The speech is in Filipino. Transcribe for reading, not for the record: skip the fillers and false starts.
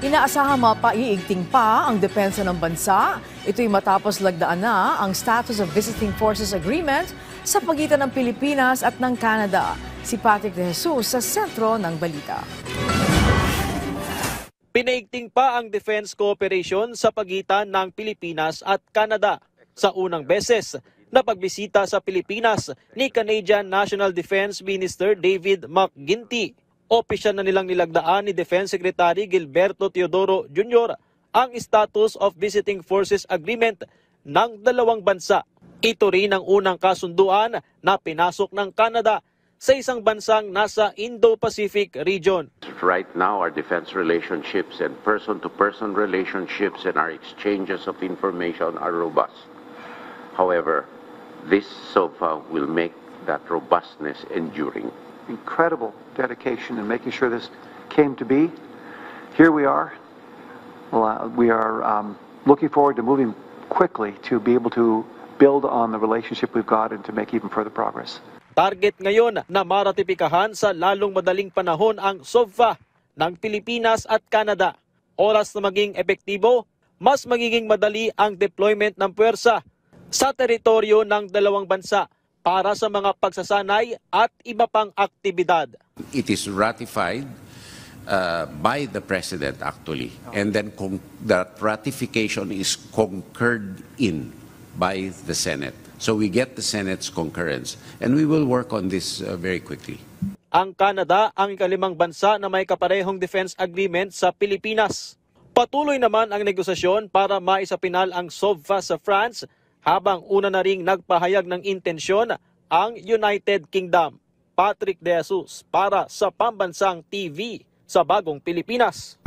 Inaasahang mapaiigting pa ang depensa ng bansa. Ito'y matapos lagdaan na ang Status of Visiting Forces Agreement sa pagitan ng Pilipinas at ng Canada. Si Patrick De Jesus sa sentro ng balita. Pinaigting pa ang defense cooperation sa pagitan ng Pilipinas at Canada. Sa unang beses na pagbisita sa Pilipinas ni Canadian National Defense Minister David McGuinty, opisyal na nilang nilagdaan ni Defense Secretary Gilberto Teodoro Jr. ang Status of Visiting Forces Agreement ng dalawang bansa. Ito rin ang unang kasunduan na pinasok ng Canada sa isang bansang nasa Indo-Pacific region. Right now, our defense relationships and person-to-person relationships and our exchanges of information are robust. However, this SOFA will make that robustness enduring. Incredible dedication in making sure this came to be. Here we are. We are looking forward to moving quickly to be able to build on the relationship we've got and to make even further progress. Target ngayon na maratipikahan sa lalong madaling panahon ang SOFA ng Pilipinas at Canada. Oras na maging epektibo, mas magiging madali ang deployment ng puwersa sa teritoryo ng dalawang bansa para sa mga pagsasanay at iba pang aktibidad. It is ratified by the President actually, and then that ratification is concurred in by the Senate. So we get the Senate's concurrence, and we will work on this very quickly. Ang Canada ang ikalimang bansa na may kaparehong defense agreement sa Pilipinas. Patuloy naman ang negosasyon para maisapinal ang SOFA sa France, habang una na ring nagpahayag ng intensyon ang United Kingdom. Patrick De Jesus para sa Pambansang TV sa Bagong Pilipinas.